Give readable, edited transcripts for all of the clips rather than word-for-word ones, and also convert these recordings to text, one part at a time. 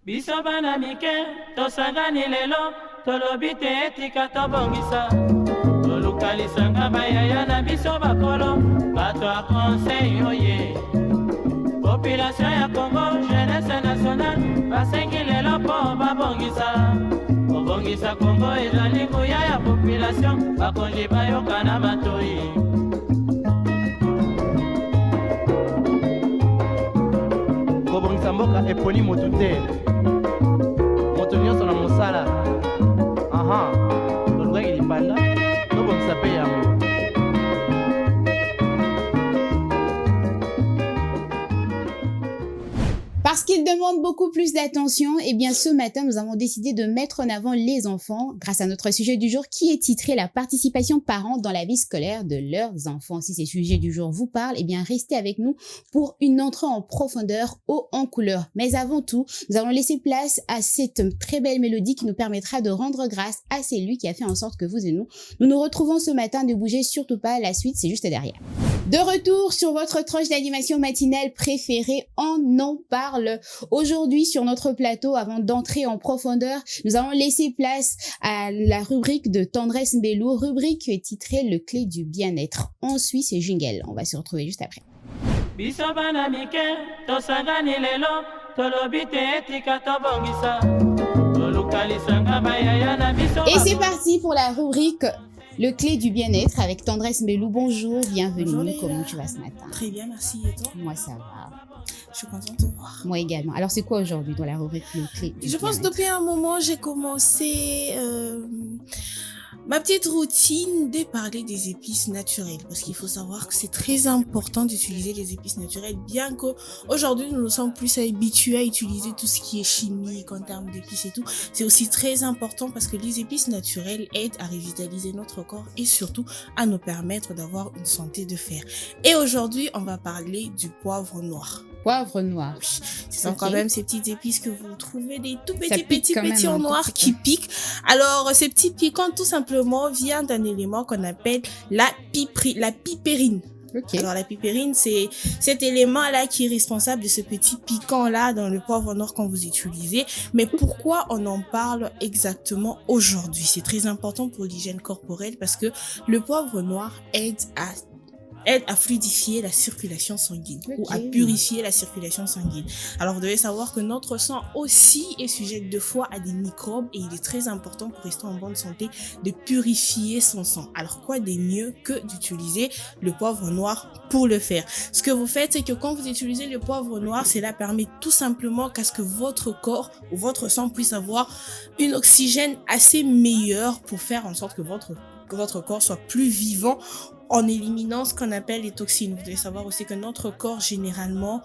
Biso bana mike, tosangani lelo, tolobi te etika tobongisa. Tolukalisanga bayaya na biso bakolo, bato a conseil oye. Population ya Congo, jeunesse nationale, basengi lelo po babongisa. Kobongisa Congo ezali nguya ya population, bakonzi bayoka na matoi. Kobongisa mboka eponi motu te. Moto nyonso na mosala. Aha, tolukaki lipanda, tobongisa pe yango. Parce qu'ils demandent beaucoup plus d'attention, eh bien ce matin, nous avons décidé de mettre en avant les enfants grâce à notre sujet du jour qui est titré la participation parents dans la vie scolaire de leurs enfants. Si ces sujets du jour vous parlent, eh bien restez avec nous pour une entrée en profondeur haut en couleur. Mais avant tout, nous allons laisser place à cette très belle mélodie qui nous permettra de rendre grâce à celui qui a fait en sorte que vous et nous nous retrouvons ce matin. Ne bougez surtout pas, la suite c'est juste derrière. De retour sur votre tranche d'animation matinale préférée, on en parle. Aujourd'hui, sur notre plateau, avant d'entrer en profondeur, nous allons laisser place à la rubrique de Tendresse Mbelou, rubrique titrée Le clé du bien-être. On suit ces jingles. On va se retrouver juste après. Et c'est parti pour la rubrique Le clé du bien-être avec Tendresse Mbelou. Bonjour, bienvenue. Bonjour, comment tu vas ce matin? Très bien, merci. Et toi? Moi, ça va. Je suis contente de te voir. Moi également. Alors, c'est quoi aujourd'hui dans la rubrique Le clé du Je pense bien-être? depuis un moment, j'ai commencé ma petite routine de parler des épices naturelles. Parce qu'il faut savoir que c'est très important d'utiliser les épices naturelles. Bien qu'aujourd'hui, nous sommes plus habitués à utiliser tout ce qui est chimique en termes d'épices et tout. C'est aussi très important parce que les épices naturelles aident à revitaliser notre corps et surtout à nous permettre d'avoir une santé de fer. Et aujourd'hui, on va parler du poivre noir. Poivre noir. Ce sont quand même ces petites épices que vous trouvez, des tout Ça petits pique quand même en un noir tout petit qui peu. piquent. Alors, ces petits piquants, tout simplement, viennent d'un élément qu'on appelle la pipérine. Ok. Alors, la pipérine, c'est cet élément-là qui est responsable de ce petit piquant-là dans le poivre noir quand vous utilisez. Mais pourquoi on en parle exactement aujourd'hui? C'est très important pour l'hygiène corporelle parce que le poivre noir aide à fluidifier la circulation sanguine ou à purifier la circulation sanguine. Alors, vous devez savoir que notre sang aussi est sujet deux fois à des microbes et il est très important pour rester en bonne santé de purifier son sang. Alors, quoi de mieux que d'utiliser le poivre noir pour le faire? Ce que vous faites, c'est que quand vous utilisez le poivre noir, cela permet tout simplement qu'à ce que votre corps ou votre sang puisse avoir une oxygène assez meilleure pour faire en sorte que votre corps soit plus vivant en éliminant ce qu'on appelle les toxines. Vous devez savoir aussi que notre corps, généralement,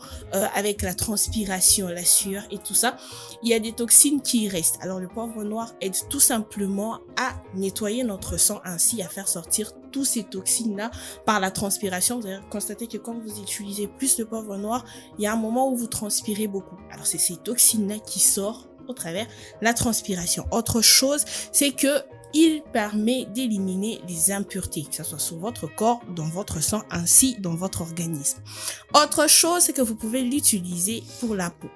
avec la transpiration, la sueur et tout ça, il y a des toxines qui y restent. Alors, le poivre noir aide tout simplement à nettoyer notre sang, ainsi à faire sortir tous ces toxines-là par la transpiration. Vous allez constater que quand vous utilisez plus le poivre noir, il y a un moment où vous transpirez beaucoup. Alors, c'est ces toxines-là qui sortent au travers la transpiration. Autre chose, c'est que il permet d'éliminer les impuretés, que ce soit sur votre corps, dans votre sang, ainsi dans votre organisme. Autre chose, c'est que vous pouvez l'utiliser pour la peau.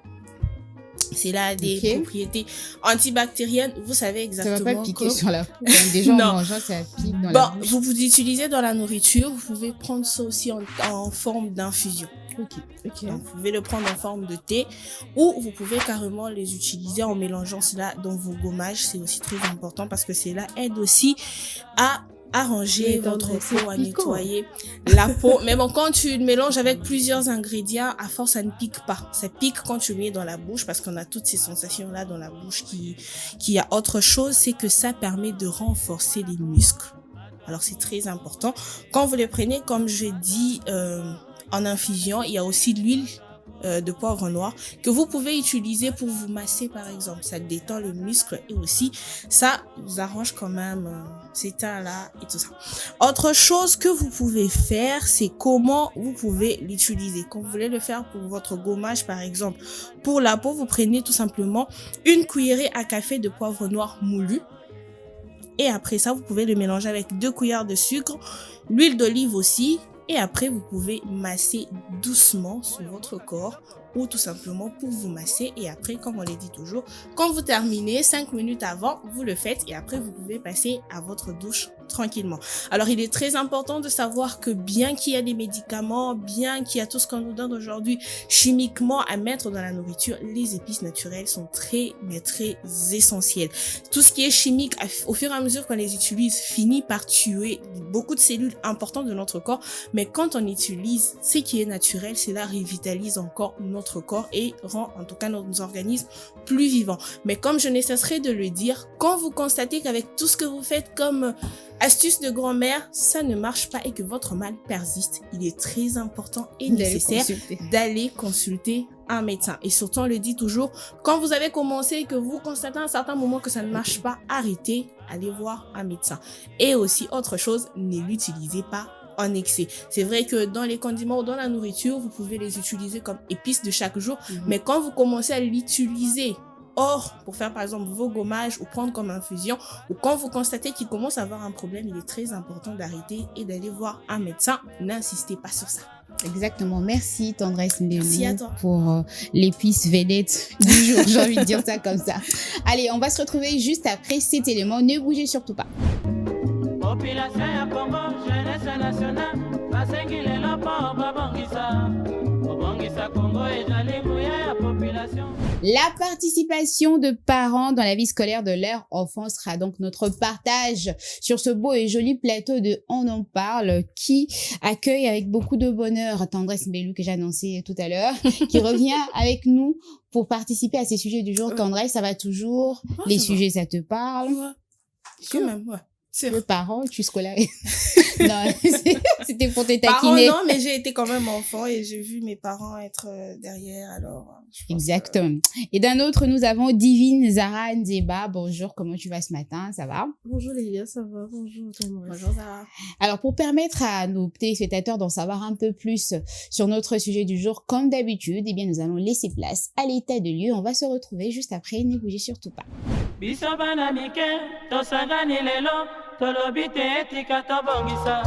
C'est là des propriétés antibactériennes. Vous savez exactement. Ça va pas piquer sur la peau. Déjà, en mangeant, ça pique dans la bouche. Vous l'utilisez dans la nourriture. Vous pouvez prendre ça aussi en forme d'infusion. Ok. Donc, vous pouvez le prendre en forme de thé ou vous pouvez carrément les utiliser en mélangeant cela dans vos gommages. C'est aussi très important parce que cela aide aussi à arranger votre peau, à nettoyer la peau. Mais bon, quand tu le mélanges avec plusieurs ingrédients, à force, ça ne pique pas. Ça pique quand tu le mets dans la bouche parce qu'on a toutes ces sensations-là dans la bouche qui a autre chose, c'est que ça permet de renforcer les muscles. Alors, c'est très important. Quand vous les prenez, comme je dis, en infusion, il y a aussi de l'huile de poivre noir que vous pouvez utiliser pour vous masser par exemple. Ça détend le muscle et aussi ça vous arrange quand même ces teints-là et tout ça. Autre chose que vous pouvez faire, c'est comment vous pouvez l'utiliser. Quand vous voulez le faire pour votre gommage par exemple, pour la peau, vous prenez tout simplement une cuillerée à café de poivre noir moulu. Et après ça, vous pouvez le mélanger avec 2 cuillères de sucre, l'huile d'olive aussi. Et après, vous pouvez masser doucement sur votre corps ou tout simplement pour vous masser. Et après, comme on l'a dit toujours, quand vous terminez, 5 minutes avant, vous le faites et après, vous pouvez passer à votre douche tranquillement. Alors, il est très important de savoir que bien qu'il y a des médicaments, bien qu'il y a tout ce qu'on nous donne aujourd'hui chimiquement à mettre dans la nourriture, les épices naturelles sont très, mais très essentielles. Tout ce qui est chimique, au fur et à mesure qu'on les utilise, finit par tuer beaucoup de cellules importantes de notre corps. Mais quand on utilise ce qui est naturel, cela revitalise encore notre corps et rend en tout cas nos organismes plus vivants. Mais comme je ne cesserai de le dire, quand vous constatez qu'avec tout ce que vous faites comme astuce de grand-mère, ça ne marche pas et que votre mal persiste, il est très important et nécessaire d'aller consulter un médecin. Et surtout, on le dit toujours, quand vous avez commencé et que vous constatez à un certain moment que ça ne marche pas, arrêtez, allez voir un médecin. Et aussi, autre chose, ne l'utilisez pas en excès. C'est vrai que dans les condiments ou dans la nourriture, vous pouvez les utiliser comme épices de chaque jour, mais quand vous commencez à l'utiliser pour faire par exemple vos gommages ou prendre comme infusion, ou quand vous constatez qu'il commence à avoir un problème, il est très important d'arrêter et d'aller voir un médecin. N'insistez pas sur ça. Exactement. Merci Tendresse Mbélou. Merci à toi. Pour l'épice vedette du jour. J'ai envie de dire ça comme ça. Allez, on va se retrouver juste après cet élément. Ne bougez surtout pas. Population ya Congo, jeunesse nationale, basengile lopo babongisa. Babongisa Congo et Jalimouya ya population. La participation de parents dans la vie scolaire de leur enfant sera donc notre partage sur ce beau et joli plateau de On en parle qui accueille avec beaucoup de bonheur Tendresse Mbélou que j'ai annoncé tout à l'heure, qui revient avec nous pour participer à ces sujets du jour. Tendresse, ça va toujours? Les sujets, ça te parle? Quand même, ouais. Le parent, tu scolaires. Non, c'était pour te taquiner. Non, mais j'ai été quand même enfant et j'ai vu mes parents être derrière, alors. Exactement. Et d'un autre, nous avons Divine Zara Nzeba. Bonjour, comment tu vas ce matin? Ça va? Bonjour Lélia, ça va? Bonjour Thomas. Bonjour Zara. Alors, pour permettre à nos téléspectateurs d'en savoir un peu plus sur notre sujet du jour, comme d'habitude, eh bien, nous allons laisser place à l'état de lieu. On va se retrouver juste après. Ne bougez surtout pas. Biso bana mike, tosangani lelo, tolobi te etika tobongisa.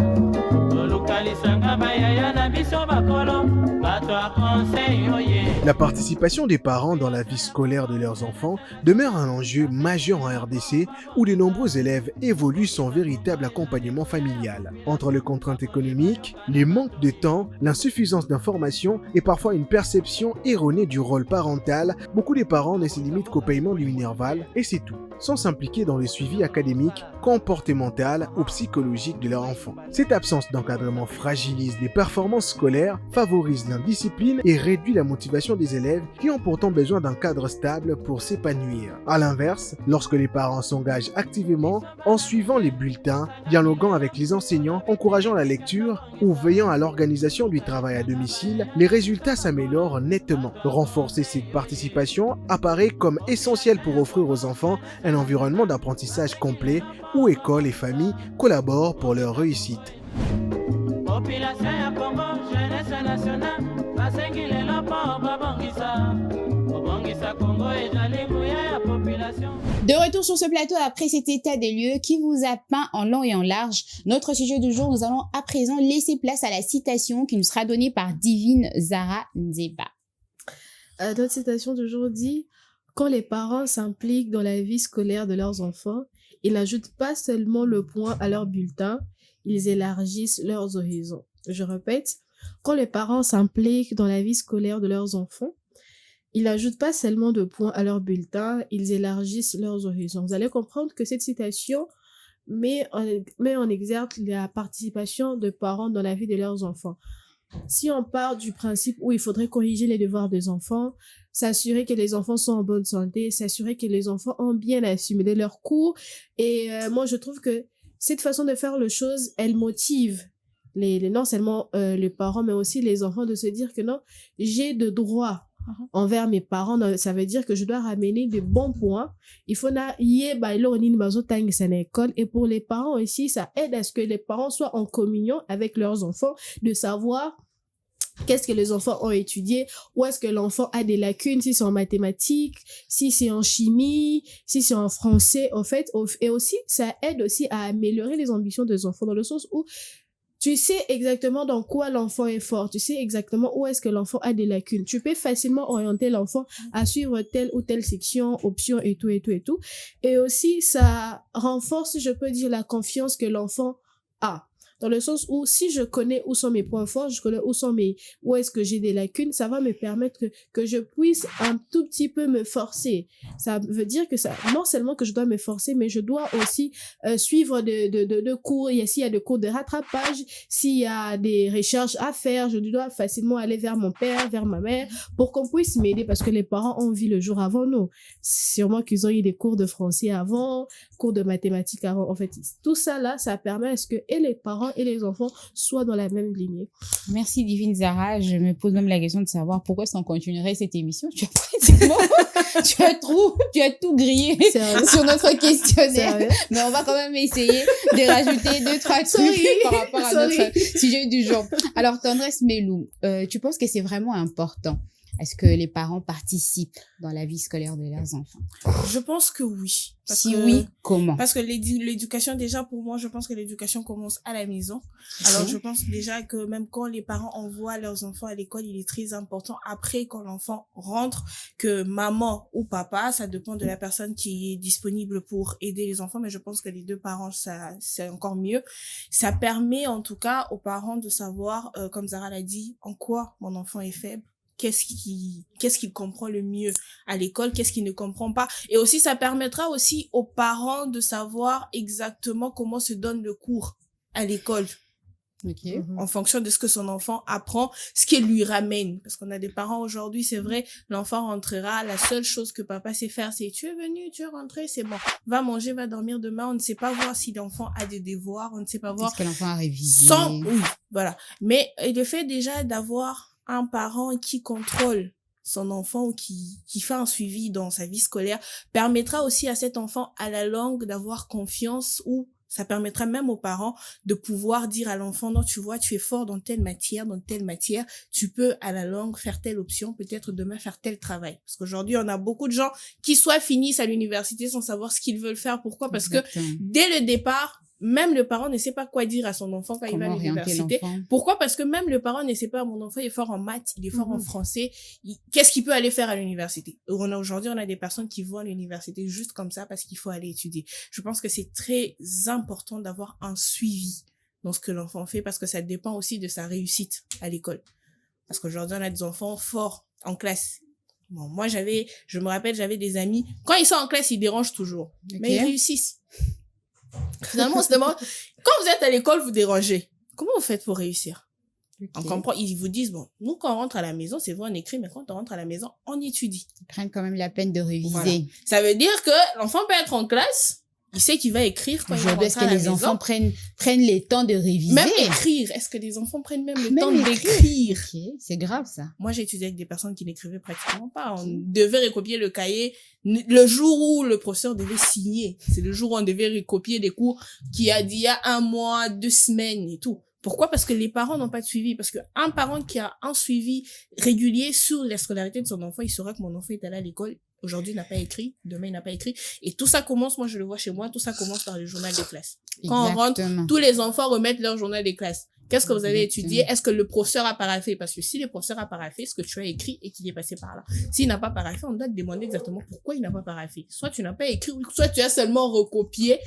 Tolukalisanga bayaya na biso bakolo, bato a conseil oye. La participation des parents dans la vie scolaire de leurs enfants demeure un enjeu majeur en RDC où de nombreux élèves évoluent sans véritable accompagnement familial. Entre les contraintes économiques, les manques de temps, l'insuffisance d'informations et parfois une perception erronée du rôle parental, beaucoup de parents ne se limitent qu'au paiement du Minerval et c'est tout, sans s'impliquer dans le suivi académique, comportemental ou psychologique de leur enfant. Cette absence d'encadrement fragilise les performances scolaires, favorise l'indiscipline et réduit la motivation des élèves qui ont pourtant besoin d'un cadre stable pour s'épanouir. À l'inverse, lorsque les parents s'engagent activement en suivant les bulletins, dialoguant avec les enseignants, encourageant la lecture ou veillant à l'organisation du travail à domicile, les résultats s'améliorent nettement. Renforcer cette participation apparaît comme essentiel pour offrir aux enfants un environnement d'apprentissage complet où école et famille collaborent pour leur réussite. Population ya Congo, jeunesse nationale, basengile lopo babongisa. Babongisa Congo et Jalimouya ya population. De retour sur ce plateau après cet état des lieux qui vous a peint en long et en large notre sujet du jour, nous allons à présent laisser place à la citation qui nous sera donnée par Divine Zara Nzeba. Notre citation du jour dit « Quand les parents s'impliquent dans la vie scolaire de leurs enfants, ils n'ajoutent pas seulement le point à leur bulletin, ils élargissent leurs horizons. » Je répète, quand les parents s'impliquent dans la vie scolaire de leurs enfants, ils n'ajoutent pas seulement de points à leur bulletin, ils élargissent leurs horizons. Vous allez comprendre que cette citation met en exergue la participation de parents dans la vie de leurs enfants. Si on part du principe où il faudrait corriger les devoirs des enfants, s'assurer que les enfants sont en bonne santé, s'assurer que les enfants ont bien assimilé leurs cours, et moi je trouve que cette façon de faire les choses, elle motive non seulement les parents, mais aussi les enfants de se dire que non, j'ai de droits envers mes parents. Ça veut dire que je dois ramener de bons points. Il faut école. Et pour les parents aussi, ça aide à ce que les parents soient en communion avec leurs enfants, de savoir qu'est-ce que les enfants ont étudié, où est-ce que l'enfant a des lacunes, si c'est en mathématiques, si c'est en chimie, si c'est en français, en fait. Et aussi, ça aide aussi à améliorer les ambitions des enfants dans le sens où tu sais exactement dans quoi l'enfant est fort, tu sais exactement où est-ce que l'enfant a des lacunes. Tu peux facilement orienter l'enfant à suivre telle ou telle section, option et tout, et tout, et tout. Et aussi, ça renforce, je peux dire, la confiance que l'enfant a. Dans le sens où, si je connais où sont mes points forts, je connais où est-ce que j'ai des lacunes, ça va me permettre que je puisse un tout petit peu me forcer. Ça veut dire que non seulement que je dois me forcer, mais je dois aussi suivre de cours. S'il y a des cours de rattrapage, s'il y a des recherches à faire, je dois facilement aller vers mon père, vers ma mère, pour qu'on puisse m'aider, parce que les parents ont vu le jour avant nous. Sûrement qu'ils ont eu des cours de français avant, cours de mathématiques avant. En fait, tout ça là, ça permet à ce que et les parents et les enfants soient dans la même lignée. Merci Divine Zara. Je me pose même la question de savoir pourquoi est-ce qu'on continuerait cette émission. Tu as pratiquement, tu as tout grillé sur notre questionnaire. Mais on va quand même essayer de rajouter 2-3 trucs par rapport à notre sujet du jour. Alors, Tendresse Melou, tu penses que c'est vraiment important? Est-ce que les parents participent dans la vie scolaire de leurs enfants? Je pense que oui. Oui, comment? Parce que l'éducation, déjà, pour moi, je pense que l'éducation commence à la maison. Alors, je pense déjà que même quand les parents envoient leurs enfants à l'école, il est très important, après, quand l'enfant rentre, que maman ou papa, ça dépend de la personne qui est disponible pour aider les enfants, mais je pense que les deux parents, c'est encore mieux. Ça permet, en tout cas, aux parents de savoir, comme Zara l'a dit, en quoi mon enfant est faible. Qu'est-ce qu'il comprend le mieux à l'école, qu'est-ce qu'il ne comprend pas. Et aussi, ça permettra aussi aux parents de savoir exactement comment se donne le cours à l'école. Okay. En fonction de ce que son enfant apprend, ce qu'il lui ramène. Parce qu'on a des parents aujourd'hui, c'est vrai, l'enfant rentrera, la seule chose que papa sait faire, c'est tu es venu, tu es rentré, c'est bon. Va manger, va dormir demain. On ne sait pas voir si l'enfant a des devoirs, on ne sait pas voir. Est-ce que l'enfant a révisé? Oui, voilà. Mais le fait déjà d'avoir un parent qui contrôle son enfant ou qui fait un suivi dans sa vie scolaire permettra aussi à cet enfant à la longue d'avoir confiance, ou ça permettra même aux parents de pouvoir dire à l'enfant, non, tu vois, tu es fort dans telle matière, tu peux à la longue faire telle option, peut-être demain faire tel travail. Parce qu'aujourd'hui, on a beaucoup de gens qui soit finissent à l'université sans savoir ce qu'ils veulent faire. Pourquoi? Parce que dès le départ, même le parent ne sait pas quoi dire à son enfant quand il va à l'université. Pourquoi? Parce que même le parent ne sait pas, mon enfant est fort en maths, il est fort en français, qu'est-ce qu'il peut aller faire à l'université? Aujourd'hui, on a des personnes qui vont à l'université juste comme ça parce qu'il faut aller étudier. Je pense que c'est très important d'avoir un suivi dans ce que l'enfant fait, parce que ça dépend aussi de sa réussite à l'école. Parce qu'aujourd'hui, on a des enfants forts en classe. Bon, moi, je me rappelle, j'avais des amis, quand ils sont en classe, ils dérangent toujours. Okay. Mais ils réussissent. Finalement, on se demande, quand vous êtes à l'école, vous dérangez. Comment vous faites pour réussir? Okay. On comprend, ils vous disent, bon, nous, quand on rentre à la maison, c'est vrai, on écrit, mais quand on rentre à la maison, on étudie. Ils prennent quand même la peine de réviser. Voilà. Ça veut dire que l'enfant peut être en classe, il sait qu'il va écrire quand il va rentrer à la maison. Est-ce que les enfants prennent les temps de réviser? Même écrire. Est-ce que les enfants prennent même le temps d'écrire? Okay. C'est grave, ça. Moi, j'ai étudié avec des personnes qui n'écrivaient pratiquement pas. On devait recopier le cahier le jour où le professeur devait signer. C'est le jour où on devait recopier des cours qui a d'il y a 1 mois, 2 semaines et tout. Pourquoi? Parce que les parents n'ont pas de suivi. Parce qu'un parent qui a un suivi régulier sur la scolarité de son enfant, il saura que mon enfant est allé à l'école. Aujourd'hui, il n'a pas écrit. Demain, il n'a pas écrit. Et tout ça commence, moi, je le vois chez moi, tout ça commence par le journal de classe. Quand on rentre, tous les enfants remettent leur journal de classe. Qu'est-ce que vous avez étudié? Est-ce que le professeur a paraphé? Parce que si le professeur a paraphé ce que tu as écrit et qu'il est passé par là. S'il n'a pas paraphé, on doit te demander exactement pourquoi il n'a pas paraphé. Soit tu n'as pas écrit, soit tu as seulement recopié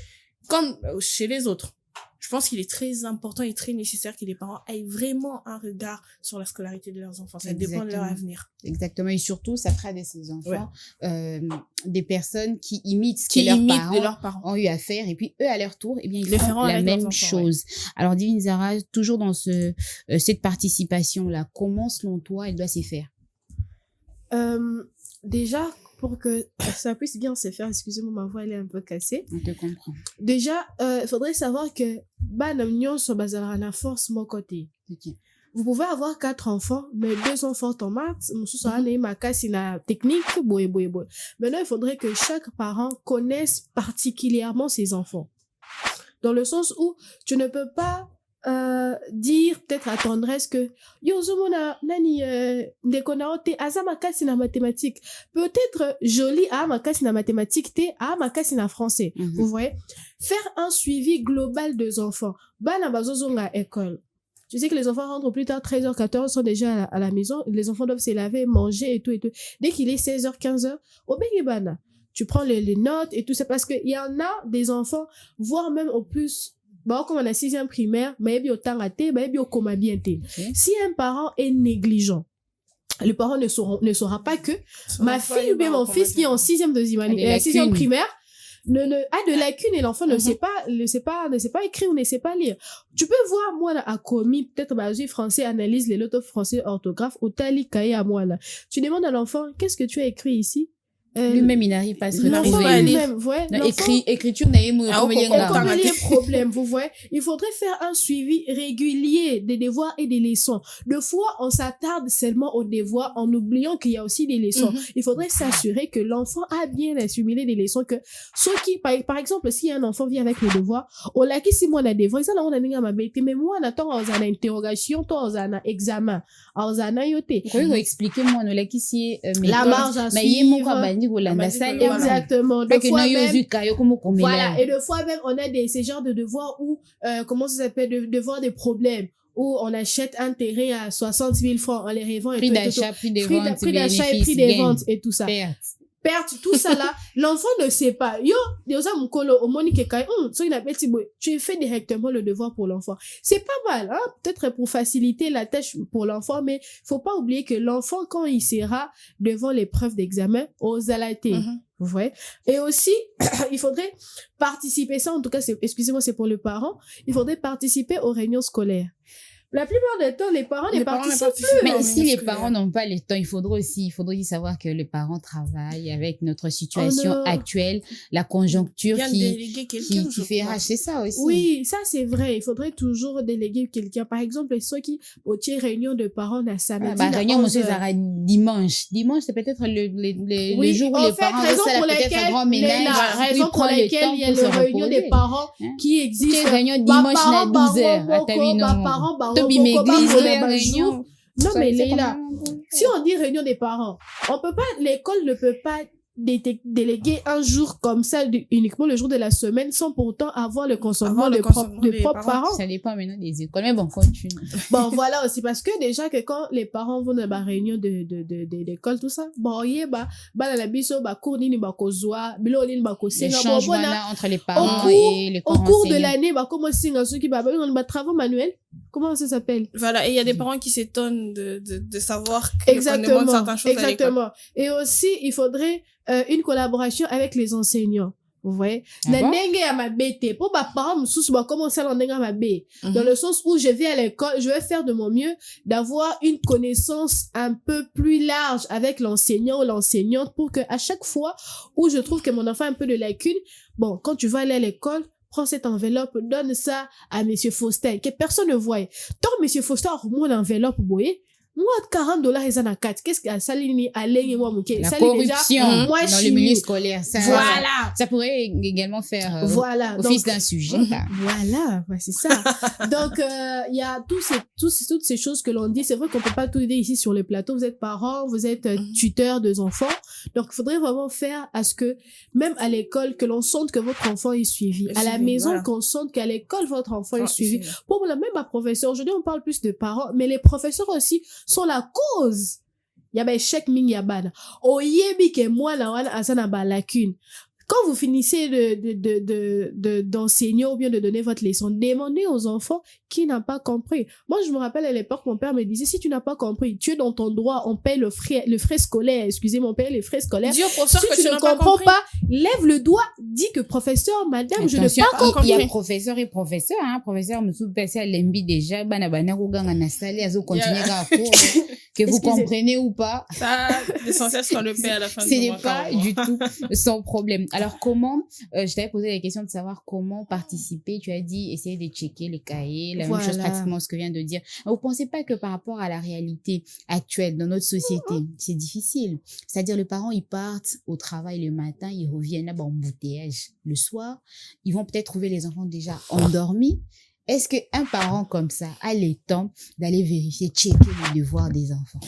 comme chez les autres. Je pense qu'il est très important et très nécessaire que les parents aient vraiment un regard sur la scolarité de leurs enfants. Ça dépend de leur avenir. Exactement. Et surtout, ça fera de ces enfants des personnes qui imitent ce que leurs parents ont eu à faire. Et puis, eux, à leur tour, eh bien, ils feront la même chose. Ouais. Alors, Divine Zara, toujours dans cette participation-là, comment, selon toi, elle doit se faire? Déjà, pour que ça puisse bien se faire, excusez-moi, ma voix elle est un peu cassée. On te comprend. Déjà, faudrait savoir que sur bazarana force mon côté. Okay. Vous pouvez avoir 4 enfants, mais 2 sont forts en maths, ma casse la technique, Maintenant, il faudrait que chaque parent connaisse particulièrement ses enfants. Dans le sens où tu ne peux pas dire peut-être à Tendresse que yozomona nani ndekona ote aza makasi na mathématiques, peut-être joli a makasi na mathématiques te a makasi na français. Vous voyez, faire un suivi global des enfants. Bana bazozonga école, Tu sais que les enfants rentrent plus tard, 13h, 14h, sont déjà à la maison. Les enfants doivent se laver, manger et tout et tout. Dès qu'il est 16h, 15h, au Bengebana, tu prends les notes et tout ça parce qu'il y en a des enfants, voire même au plus, bon, comme on a 6e primaire, mais bien au temps à thé, mais bien au coma bien thé. Si un parent est négligent, les parents ne saura pas que ma fille ou bien mon fils qui est en 6e primaire a de lacunes et l'enfant ne sait pas écrire ou ne sait pas lire. Tu peux voir, moi, là, à commis, peut-être, français, analyse les lotos français orthographe, au tali, cahier à moi, là. Tu demandes à l'enfant, qu'est-ce que tu as écrit ici? Lui-même, il n'arrive pas à se retrouver. Lui-même, écriture, problème, vous voyez. Il faudrait faire un suivi régulier des devoirs et des leçons. Deux fois, on s'attarde seulement aux devoirs en oubliant qu'il y a aussi des leçons. Il faudrait s'assurer que l'enfant a bien assimilé des leçons que ceux qui, par exemple, si un enfant vient avec le devoir, on l'a qui si moi on a devoir, ça là on a n'inga ma bête, mais moi on attend on a interrogation, on a examen, on a yoté. Pourquoi expliquer moi on l'a qui si la marge à suivre. Exactement. Voilà. Et deux fois même, on a ces genres de devoirs où, comment ça s'appelle, devoirs des problèmes, où on achète un terrain à 60 000 francs en les revend et prix d'achat, prix des ventes, prix d'achat et prix des ventes et tout ça. Perte, tout ça là, l'enfant ne sait pas. Tu fais directement le devoir pour l'enfant. C'est pas mal, hein, peut-être pour faciliter la tâche pour l'enfant, mais faut pas oublier que l'enfant, quand il sera devant l'épreuve d'examen, aux alatés. Vous voyez? Et aussi, il faudrait participer, ça en tout cas, excusez-moi, c'est pour le parent, il faudrait participer aux réunions scolaires. La plupart du temps, les parents ne participent plus. Mais si les parents n'ont pas le temps, il faudrait aussi savoir que les parents travaillent avec notre situation actuelle, la conjoncture qui fait racheter ça aussi. Oui, ça c'est vrai. Il faudrait toujours déléguer quelqu'un. Par exemple, ceux qui, au réunion de parents, à samedi. Réunion, monsieur, ça sera dimanche. Dimanche, c'est peut-être le jour où les parents vont peut-être un grand ménage. Raison pour laquelle il y a les réunions des parents qui existent. Réunion dimanche à 12h. Non, mais Leila, si on dit réunion des parents, l'école ne peut pas déléguer un jour comme ça uniquement le jour de la semaine sans pourtant avoir le consentement de propres parents. Ça dépend maintenant des écoles, mais bon, continue. Bon, voilà aussi, parce que déjà que quand les parents vont dans la réunion d'école, tout ça, bon, la biso, cours nini, kozoa, bilo nini, le changement là entre les parents et les au cours de l'année, comment c'est ceux qui travaux manuels. Comment ça s'appelle? Voilà, et il y a des parents qui s'étonnent de savoir qu'on demande certaines choses à l'école. Exactement. Et aussi, il faudrait une collaboration avec les enseignants. Vous voyez? Dans le sens où je vais à l'école, je vais faire de mon mieux d'avoir une connaissance un peu plus large avec l'enseignant ou l'enseignante pour que à chaque fois où je trouve que mon enfant a un peu de lacune, bon, quand tu vas aller à l'école, prends cette enveloppe, donne ça à Monsieur Faustin, que personne ne voit. Tant Monsieur Faustin remonte l'enveloppe, vous voyez, moi, $40 et ça n'a 4. Qu'est-ce que ça ligne à l'aine et moi, la corruption dans le milieu scolaire. Ça, voilà. Ça pourrait également faire office d'un sujet. Voilà, c'est ça. Donc, il y a toutes ces choses que l'on dit. C'est vrai qu'on peut pas tout dire ici sur le plateau. Vous êtes parents, vous êtes tuteurs de enfants. Donc, il faudrait vraiment faire à ce que, même à l'école, que l'on sente que votre enfant est suivi. À la maison, qu'on sente qu'à l'école, votre enfant est suivi. Pour moi, même ma professeur, aujourd'hui, on parle plus de parents, mais les professeurs aussi sont la cause. Il y a ben chèque ming yabana. Oyebi ke moi na wana asana ba lacune. Quand vous finissez d'enseigner ou bien de donner votre leçon, demandez aux enfants qui n'ont pas compris. Moi, je me rappelle à l'époque, mon père me disait, si tu n'as pas compris, tu es dans ton droit, on paye le frais scolaire, excusez mon père, les frais scolaires. Dis au professeur si que tu ne comprends pas, lève le doigt, dis que professeur, madame, je n'ai pas compris. Il y a professeur et professeur, hein. Professeur, me souviens, à l'embi déjà, banabana, rouganga, nasali, azo, continuer à cours. Que vous comprenez ou pas. Ça, l'essentiel, c'est qu'on le paie à la fin du mois. Ce n'est pas du tout son problème. Alors, comment, je t'avais posé la question de savoir comment participer. Tu as dit, essayer de checker les cahiers, la même chose pratiquement ce que vient de dire. Vous pensez pas que par rapport à la réalité actuelle dans notre société, c'est difficile? C'est-à-dire, les parents, ils partent au travail le matin, ils reviennent là-bas en embouteillage. Le soir, ils vont peut-être trouver les enfants déjà endormis. est-ce qu'un parent comme ça a le temps d'aller vérifier, checker les devoirs des enfants?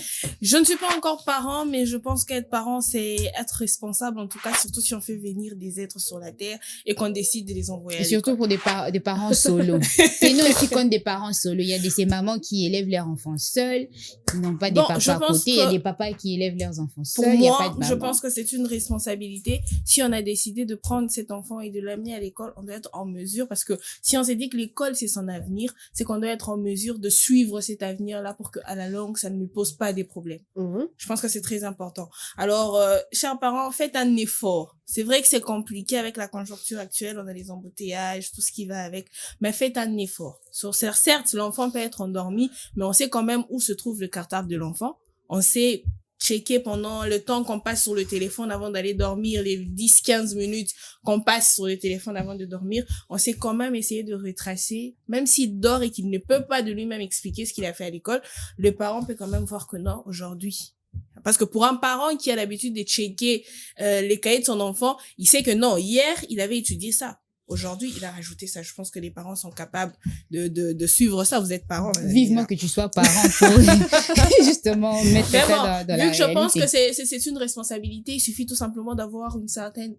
Je ne suis pas encore parent, mais je pense qu'être parent, c'est être responsable, en tout cas, surtout si on fait venir des êtres sur la terre et qu'on décide de les envoyer à Et surtout l'école. pour des parents solo. Et nous aussi, comme des parents solo, il y a ces mamans qui élèvent leurs enfants seuls, qui n'ont pas des Bon, papas je à pense côté. Il y a que des papas qui élèvent leurs enfants Pour seuls. Il n'y a pas moi, de je maman. pense que c'est une responsabilité. Si on a décidé de prendre cet enfant et de l'amener à l'école, on doit être en mesure, parce que si on s'est dit que l'école, c'est son avenir, c'est qu'on doit être en mesure de suivre cet avenir-là pour qu'à la longue, ça ne lui pose pas des problèmes. Je pense que c'est très important. Alors, chers parents, faites un effort. C'est vrai que c'est compliqué avec la conjoncture actuelle, on a les embouteillages, tout ce qui va avec, mais faites un effort. Certes, l'enfant peut être endormi, mais on sait quand même où se trouve le cartable de l'enfant. On sait checker pendant le temps qu'on passe sur le téléphone avant d'aller dormir, les 10-15 minutes qu'on passe sur le téléphone avant de dormir. On sait quand même essayer de retracer, même s'il dort et qu'il ne peut pas de lui-même expliquer ce qu'il a fait à l'école, le parent peut quand même voir que non, aujourd'hui. Parce que pour un parent qui a l'habitude de checker les cahiers de son enfant, il sait que non, hier, il avait étudié ça. Aujourd'hui, il a rajouté ça. Je pense que les parents sont capables de suivre ça. Vous êtes parents. Vivement que tu sois parent pour justement mettre ça Vraiment, dans la vu que je pense réalité. que c'est une responsabilité, il suffit tout simplement d'avoir une certaine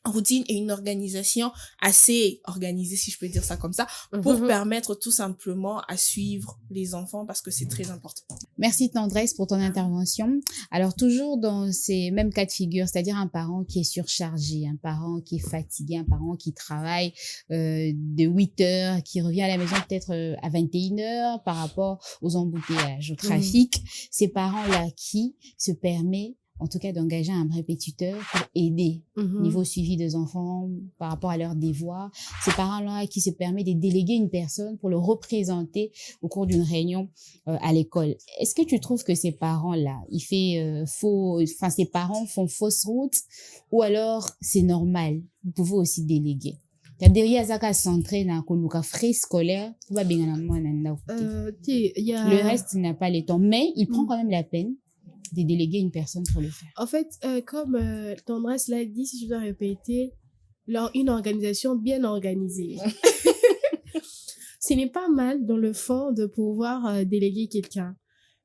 routine et une organisation assez organisée, si je peux dire ça comme ça, pour permettre tout simplement à suivre les enfants parce que c'est très important. Merci Tendresse pour ton intervention. Alors toujours dans ces mêmes cas de figure, c'est-à-dire un parent qui est surchargé, un parent qui est fatigué, un parent qui travaille de 8 heures, qui revient à la maison peut-être à 21 heures par rapport aux embouteillages, au trafic. Ces parents-là qui se permettent en tout cas d'engager un répétiteur pour aider niveau suivi des enfants par rapport à leurs devoirs. Ces parents-là qui se permettent de déléguer une personne pour le représenter au cours d'une réunion à l'école. Est-ce que tu trouves que ces parents-là, ces parents font fausse route ou alors c'est normal? Vous pouvez aussi déléguer. Derrière ça, centré dans le frais scolaire, le reste n'a pas le temps, mais il prend quand même la peine de déléguer une personne pour le faire. En fait, comme Tendresse l'a dit, si je dois répéter, une organisation bien organisée. Ce n'est pas mal dans le fond de pouvoir déléguer quelqu'un.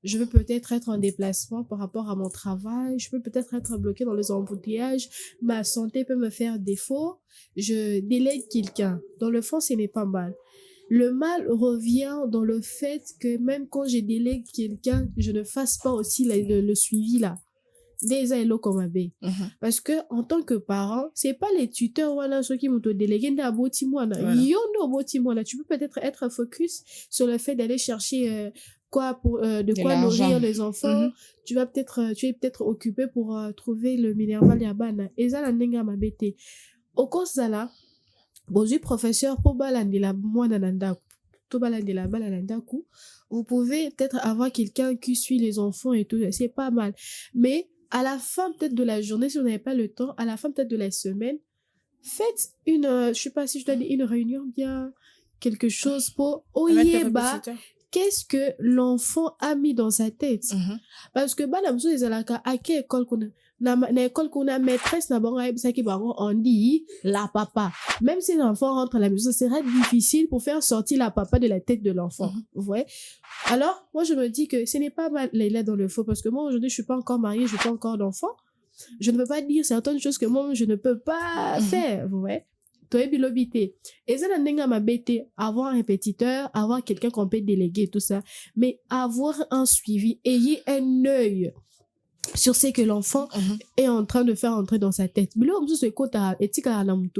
Je veux peut-être être en déplacement par rapport à mon travail. Je peux peut-être être bloqué dans les embouteillages. Ma santé peut me faire défaut. Je délègue quelqu'un. Dans le fond, ce n'est pas mal. Le mal revient dans le fait que même quand je délègue quelqu'un, je ne fasse pas aussi le suivi là. Déjà, parce que en tant que parent, c'est pas les tuteurs voilà ceux qui m'ont délégué tu peux peut-être être focus sur le fait d'aller chercher quoi nourrir les enfants. Tu es peut-être occupé pour trouver le minéral yabana et ça la nenga mabete au cause ça là bonjour professeur pour balandela mwana nanda to balandela balanda ku vous pouvez peut-être avoir quelqu'un qui suit les enfants et tout, c'est pas mal, mais à la fin peut-être de la journée, si vous n'avez pas le temps, à la fin peut-être de la semaine, faites je sais pas si je dois dire une réunion bien quelque chose pour qu'est-ce que l'enfant a mis dans sa tête. Parce que balamso ezalaka à quelle école qu'on na école qu'on a maîtresse na bango ça qui bango on dit la papa, même si l'enfant rentre à la maison, ce serait difficile pour faire sortir la papa de la tête de l'enfant. Vous voyez? Alors moi je me dis que ce n'est pas mal là dans le faux, parce que moi aujourd'hui je suis pas encore mariée, je n'ai pas encore d'enfant, je ne peux pas dire certaines choses que moi je ne peux pas faire. Vous voyez? Et ça avoir un répétiteur, avoir quelqu'un qu'on peut déléguer, tout ça, mais avoir un suivi, ayez un œil sur ce que l'enfant est en train de faire entrer dans sa tête. Mais là, on se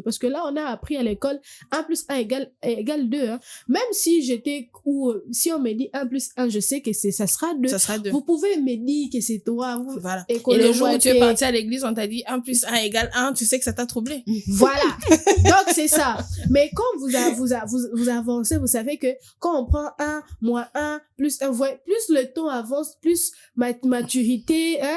parce que là, on a appris à l'école 1 plus 1 égale 2. Hein. Même si si on me dit 1 plus 1, je sais que ça sera 2. Ça sera 2. Vous pouvez me dire que c'est 3. Voilà. Et le jour où tu es parti à l'église, on t'a dit 1 plus 1 égale 1, tu sais que ça t'a troublé. Voilà. Donc, c'est ça. Mais quand vous avancez, vous savez que quand on prend 1, moins 1, plus 1, plus le temps avance, plus maturité, hein,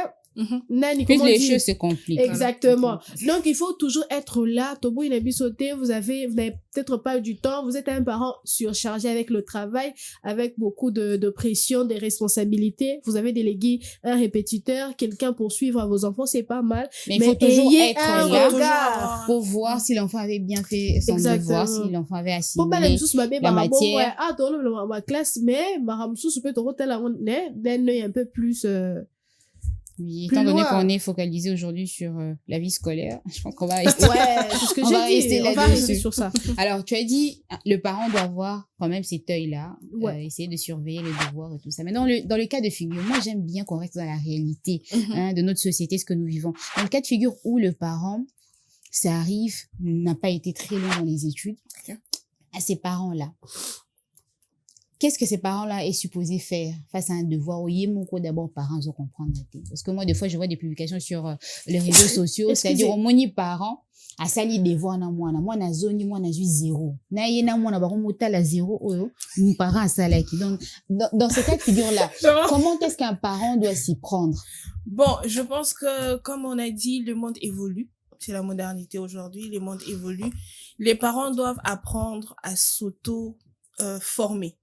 Nani, Plus comment les dire? choses se compliquent. Exactement. Donc, il faut toujours être là. Tobo, il a bien sauté. Vous n'avez peut-être pas du temps. Vous êtes un parent surchargé avec le travail, avec beaucoup de pression, des responsabilités. Vous avez délégué un répétiteur, quelqu'un pour suivre à vos enfants, c'est pas mal. Mais il faut toujours ayez être un là regard. pour voir si l'enfant avait bien fait son Exactement. devoir, si l'enfant avait Pour pas assimilé les tous ma la matière. ouais, ah, dans ma classe, mais ma ramsous peut te retenir d'un œil un peu plus, Oui, plus étant donné loin. qu'on est focalisé aujourd'hui sur la vie scolaire, je pense qu'on va rester. ouais, c'est ce que On va j'ai dit. rester On va là-dessus. rester sur ça. Alors, tu as dit, le parent doit avoir quand même cet œil-là, Ouais. essayer de surveiller les devoirs et tout ça. Mais dans le cas de figure, moi, j'aime bien qu'on reste dans la réalité de notre société, ce que nous vivons. Dans le cas de figure où le parent, ça arrive, n'a pas été très loin dans les études, à ces parents-là, qu'est-ce que ces parents-là est supposé faire face à un devoir? Oui, mon co d'abord parents ont comprendre. Parce que moi, des fois, je vois des publications sur les réseaux sociaux, c'est-à-dire, au moins, parents, à sali devoir na moi na zone, moi na zéro. Na yé na moi na baron la zéro, mon parent à salaki. Donc, dans ce cas de figure-là, comment est-ce qu'un parent doit s'y prendre? Bon, je pense que, comme on a dit, le monde évolue. C'est la modernité aujourd'hui, le monde évolue. Les parents doivent apprendre à s'auto-former.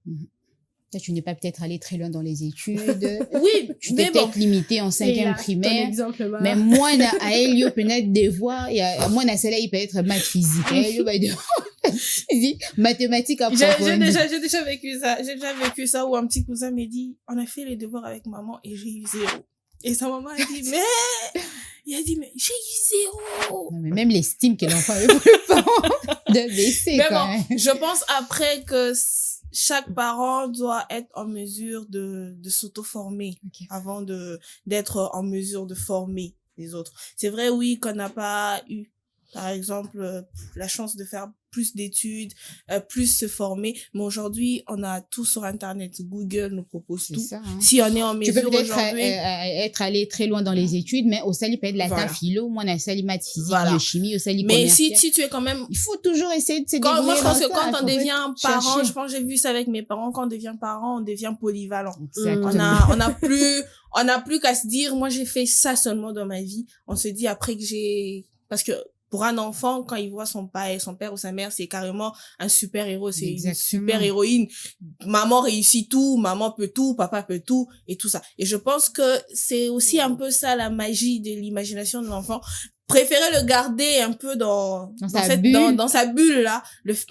Là, tu n'es pas peut-être allé très loin dans les études. Oui, Tu t'es peut-être limité en 5e primaire. Mais moi, à Elio, peut-être devoir, moi, na celle-là, il peut être maths physique. Elio, bah, mathématiques approfondies. J'ai déjà vécu ça. J'ai déjà vécu ça où un petit cousin m'a dit, on a fait les devoirs avec maman et j'ai eu 0. Et sa maman a dit, mais j'ai eu 0. Non, mais même l'estime que l'enfant avait pour le parent de baisser, Mais quand bon, même. je pense après que chaque parent doit être en mesure de s'auto-former avant d'être en mesure de former les autres. C'est vrai, oui, qu'on n'a pas eu, par exemple, la chance de faire plus d'études, plus se former. Mais aujourd'hui, on a tout sur Internet. Google nous propose tout. Ça, hein. Si on est en Tu mesure peux peut-être aujourd'hui... être allé très loin dans les études, mais au sali peut être la Voilà. philo, moi, on a sali maths physique, Voilà. biochimie, au sali Mais commercial. si tu es quand même... Il faut toujours essayer de se Moi, débrouiller je pense dans que ça, quand il on faut devient pas parent, chercher. je pense que j'ai vu ça avec mes parents, quand on devient parent, on devient polyvalent. Exactement. On n'a plus qu'à se dire, moi, j'ai fait ça seulement dans ma vie. On se dit après que parce que pour un enfant, quand il voit son père ou sa mère, c'est carrément un super-héros, c'est une Exactement. super-héroïne. Maman réussit tout, maman peut tout, papa peut tout, et tout ça. Et je pense que c'est aussi un peu ça, la magie de l'imagination de l'enfant. Préférer le garder un peu dans sa bulle là,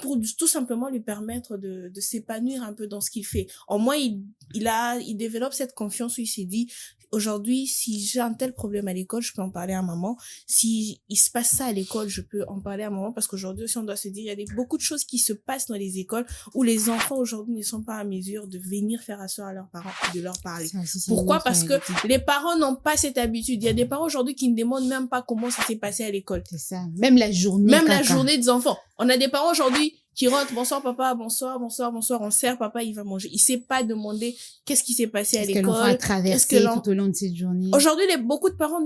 pour tout simplement lui permettre de s'épanouir un peu dans ce qu'il fait. Au moins, il développe cette confiance où il s'est dit, aujourd'hui, si j'ai un tel problème à l'école, je peux en parler à maman. Si il se passe ça à l'école, je peux en parler à maman, parce qu'aujourd'hui aussi, on doit se dire, il y a beaucoup de choses qui se passent dans les écoles où les enfants aujourd'hui ne sont pas à mesure de venir faire asseoir à leurs parents et de leur parler. Pourquoi? Parce que les parents n'ont pas cette habitude. Il y a des parents aujourd'hui qui ne demandent même pas comment ça s'est passé à l'école. C'est ça. Même la journée. La journée des enfants. On a des parents aujourd'hui qui rentrent, bonsoir papa, bonsoir, on sert papa, il va manger. Il sait pas demander qu'est-ce qui s'est passé à l'école. Qu'est-ce que l'enfant a traversé tout au long de cette journée. Aujourd'hui, beaucoup de parents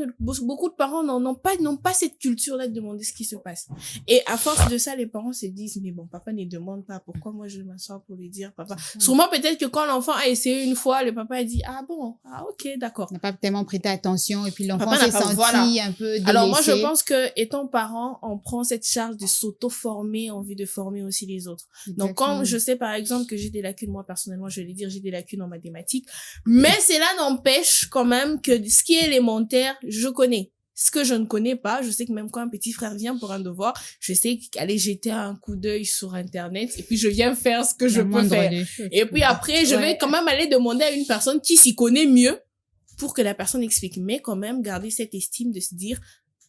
n'ont pas cette culture-là de demander ce qui se passe. Et à force de ça, les parents se disent, mais bon, papa ne demande pas, pourquoi moi je m'assois pour lui dire, papa. Sûrement peut-être que quand l'enfant a essayé une fois, le papa a dit, ah bon, ah ok, d'accord. On n'a pas tellement prêté attention et puis l'enfant s'est senti un peu délaissé. Alors moi, je pense que étant parent, on prend cette charge de s'auto-former en vue de former aussi les autres. Exactement. Donc quand je sais par exemple que j'ai des lacunes, moi personnellement, je vais dire j'ai des lacunes en mathématiques, mais cela n'empêche quand même que ce qui est élémentaire, je connais. Ce que je ne connais pas, je sais que même quand un petit frère vient pour un devoir, je sais qu'aller jeter un coup d'œil sur Internet et puis je viens faire ce que je peux faire. Et puis après, je vais quand même aller demander à une personne qui s'y connaît mieux pour que la personne explique. Mais quand même, garder cette estime de se dire,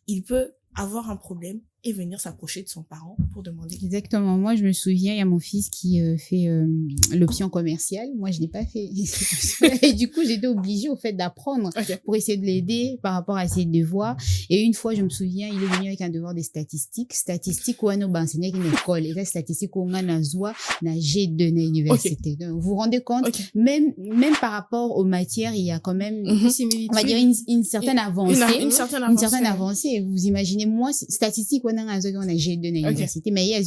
il peut avoir un problème et venir s'approcher de son parent pour demander. Exactement. Moi, je me souviens, il y a mon fils qui fait l'option commerciale. Moi, je l'ai pas fait. Et du coup, j'étais obligée, au fait, d'apprendre pour essayer de l'aider par rapport à ses devoirs. Et une fois, je me souviens, il est venu avec un devoir des statistiques. Statistiques, où on a enseigné une école. Et là, statistiques, où on a zoa, na G2 na université. Donc, vous vous rendez compte, même par rapport aux matières, il y a quand même, on va dire, une certaine avancée. Une certaine avancée. Vous imaginez, moi, statistiques, on a G2 na université, mais il y a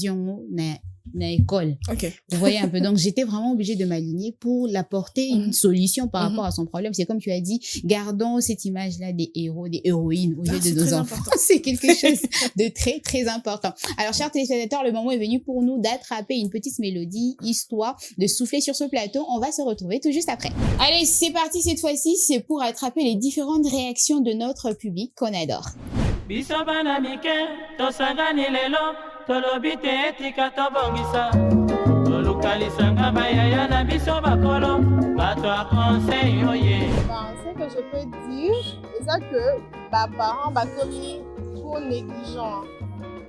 na école. Ok. Vous voyez un peu. Donc, j'étais vraiment obligée de m'aligner pour l'apporter une solution par rapport à son problème. C'est comme tu as dit, gardons cette image-là des héros, des héroïnes au lieu de nos enfants. C'est quelque chose de très, très important. Alors, chers téléspectateurs, le moment est venu pour nous d'attraper une petite mélodie, histoire de souffler sur ce plateau. On va se retrouver tout juste après. Allez, c'est parti cette fois-ci. C'est pour attraper les différentes réactions de notre public qu'on adore. biso bana mike tosangani lelo tolobi te etika tobongisa toluka lisanga bayaya na biso bakolo bato ya conseil oye. Ce que je peux dire, c'est ça que les parents bakomi trop négligents.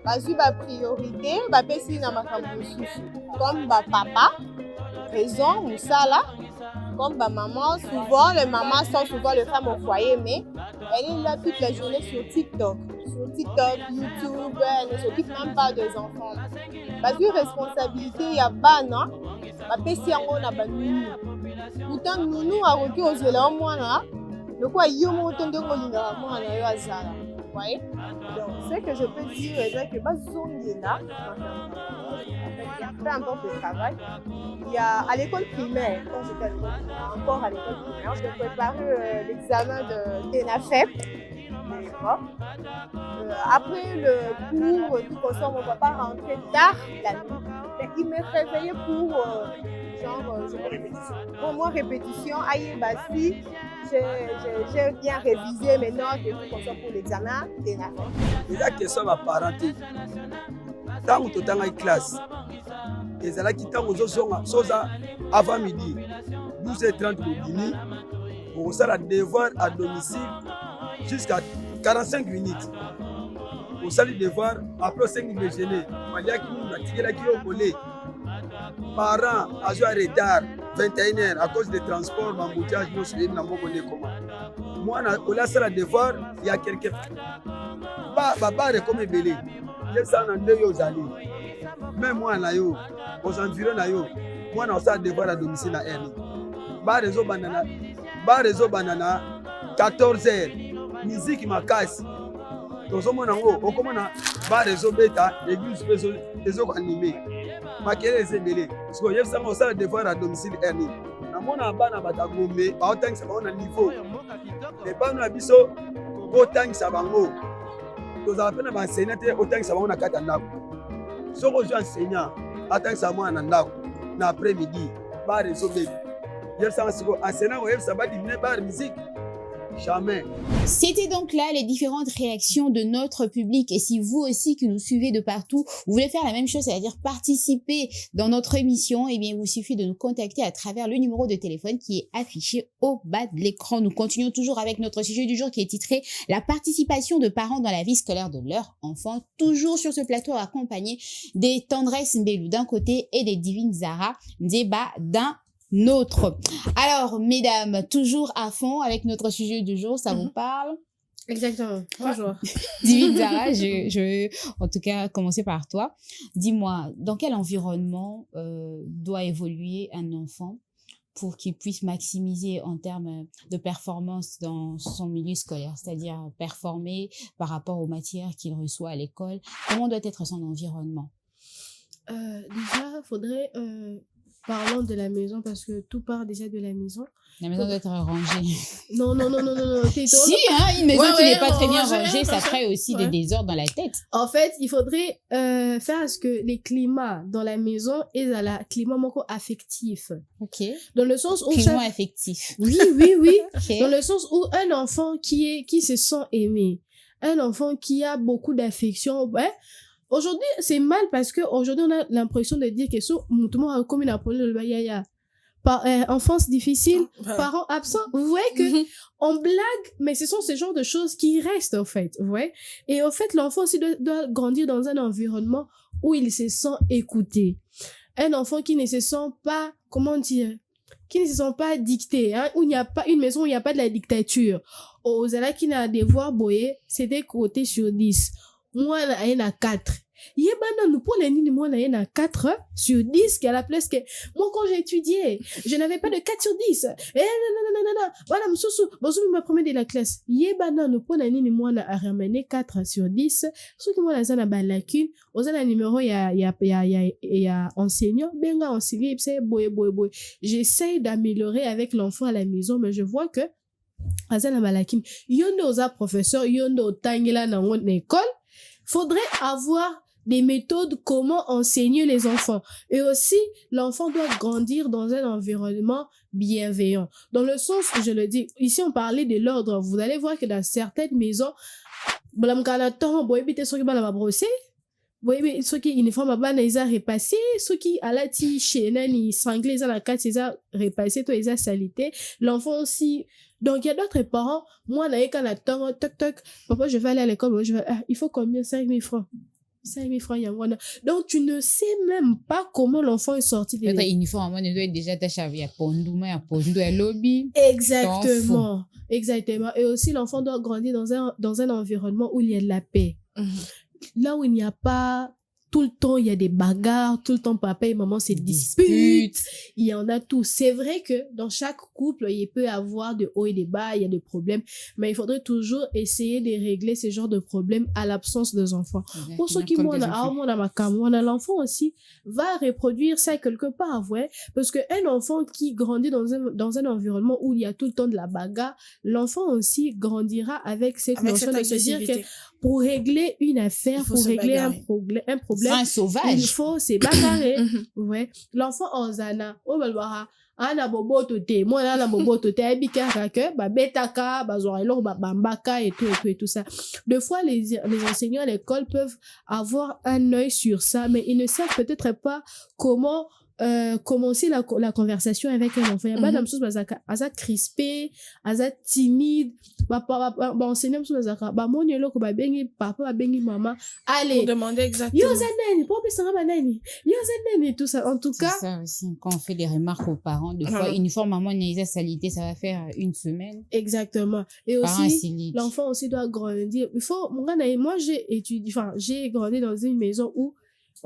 Bazui ba priorité, ba pesi na makambo susu. Comme papa, raison, musala. Comme maman, souvent les mamans sont souvent les femmes au foyer, mais elle est là toute la journée sur TikTok. Sur TikTok, YouTube, elle ne s'occupe même pas des enfants. Parce que responsabilité, il y a bana, ba pesi yango na ba nounou. Pourtant nounou a retourné aux élèves moi le quoi yomo tondo ngolinga moi na yo azala. Vous voyez? Donc ce que je peux dire c'est que bazongi là, peu importe le travail. Il y a à l'école primaire, quand j'étais à l'école primaire, encore à l'école primaire, je préparais l'examen de TENAFEP. Après le cours, tout comme ça, mon papa rentrait tard la nuit. Mais il me réveillait pour pour moi répétition. Aïe, basi, j'ai bien révisé mes notes et tout comme ça pour l'examen TENAFEP. Il y a question ma parenté. Tant que tu es en classe, et là qui soza avant midi 12h30 pour dîner pour ça la devoir à domicile jusqu'à 45 minutes pour ça le devoir après 5 minutes déjeuner malia qui nous a tiré la qui au mollet parents à jouer retard 21h à cause des transports m'embouteillage nous suivons na moko ne comment moi on ça la devoir il y a quelqu'un baba comme belé il ça na deux yo zali même moi na yo aux environs na yo moi na ça devoir à domicile na R ba réseau banana 14h musique makasi tozo mona ngo okomona ba réseau beta église peso ezo animé makele ezebele so yef ça ça devoir à domicile R na mona bana batagombe ba otangisa ba na niveau les bana na biso otangisa bango toza pena ba enseignant otangisa bango na kata ndako soko jo enseignant atangisa mwana na ndako na après midi ba réseau beta yef ça siko enseignant yef ça ba dîner bar musique. Jamais. C'était donc là les différentes réactions de notre public. Et si vous aussi qui nous suivez de partout, vous voulez faire la même chose, c'est-à-dire participer dans notre émission, eh bien, il vous suffit de nous contacter à travers le numéro de téléphone qui est affiché au bas de l'écran. Nous continuons toujours avec notre sujet du jour qui est titré « La participation de parents dans la vie scolaire de leurs enfants », toujours sur ce plateau accompagné des Tendresses Mbelou d'un côté et des Divines Zara Ndeba d'un autre. Alors, mesdames, toujours à fond avec notre sujet du jour, ça vous parle? Exactement. Bonjour. Divine Zara, je vais en tout cas commencer par toi. Dis-moi, dans quel environnement doit évoluer un enfant pour qu'il puisse maximiser en termes de performance dans son milieu scolaire, c'est-à-dire performer par rapport aux matières qu'il reçoit à l'école? Comment doit être son environnement? Déjà, faudrait... Parlons de la maison parce que tout part déjà de la maison. La maison doit être rangée. Non. Si, hein, une maison qui n'est pas très bien rangée, ça crée aussi des désordres dans la tête. En fait, il faudrait faire à ce que les climats dans la maison aient un climat affectif. Ok. Dans le sens où climat affectif. Oui. Okay. Dans le sens où un enfant qui se sent aimé, un enfant qui a beaucoup d'affection, ouais. Aujourd'hui, c'est mal parce que aujourd'hui on a l'impression de dire que ce mutumo a comme une appelée le bayaya. Enfance difficile, parents absents. Vous voyez que on blague, mais ce sont ce genre de choses qui restent en fait, vous voyez. Et en fait, l'enfant aussi doit grandir dans un environnement où il se sent écouté. Un enfant qui ne se sent pas, comment dire, qui ne se sent pas dicté, hein, où il n'y a pas une maison où il n'y a pas de la dictature. Aux ala qui n'a devoir boyer, c'est des côtés sur 10. Moi, il y en a 4. Nous pour les nini, moi, on a 4 sur 10 qui a la place que moi, quand j'ai étudié, je n'avais pas de 4 sur 10. Non. Voilà, je me premier de la classe. Nous pour les nini, moi, on a ramené 4 sur 10. Ce qui moi, on a une lacune. On a un numéro, il y a enseignant. Benga enseignant, c'est boy. J'essaye d'améliorer avec l'enfant à la maison, mais je vois que azana malakim yondo oza professeur yondo tangela na ngon école, faudrait avoir des méthodes comment enseigner les enfants. Et aussi, l'enfant doit grandir dans un environnement bienveillant. Dans le sens où je le dis, ici on parlait de l'ordre, vous allez voir que dans certaines maisons, ceux qui uniforme bana ils a repassé, ceux qui à la ti chez nani sanglé ils a la carte ils a repassé toi ils a salité, l'enfant aussi. Donc il y a d'autres parents, moi na quand la toc papa je vais aller à l'école, il faut combien? 5 000 francs. 5 000 francs, donc tu ne sais même pas comment l'enfant est sorti de uniforme, on doit être déjà attaché à Pondouma, à lobby. Exactement. Et aussi l'enfant doit grandir dans un environnement où il y a de la paix. Là où il n'y a pas tout le temps, il y a des bagarres, tout le temps papa et maman se disputent, il y en a tout. C'est vrai que dans chaque couple, il peut y avoir de hauts et de bas, il y a des problèmes, mais il faudrait toujours essayer de régler ce genre de problèmes à l'absence des enfants. Exactement. Pour ceux qui l'enfant aussi va reproduire ça quelque part, ouais, parce que un enfant qui grandit dans un environnement où il y a tout le temps de la bagarre, l'enfant aussi grandira avec cette notion de se dire que pour régler une affaire, pour régler un problème, un sauvage. Il faut se bagarrer. Ouais. L'enfant ozana, balbara, ana boboto te, moi ana boboto te, abika que, betaka, bazoilo, bambaka et tout ça. Deux fois, les enseignants à l'école peuvent avoir un œil sur ça, mais ils ne savent peut-être pas comment commencer la conversation avec un enfant. Il y a pas d'âme chose baza crispé, baza timide, enseigner baza mon yelo ko bengi papa bengi maman. Allez, pour demander exactement. Yo zanani, pour ça banani. Yo zanani tout ça. En tout cas, ça aussi quand on fait des remarques aux parents, de fois uniforme maman n'a salité, ça va faire une semaine. Exactement. Et aussi l'enfant aussi doit grandir. Il faut moi j'ai grandi dans une maison où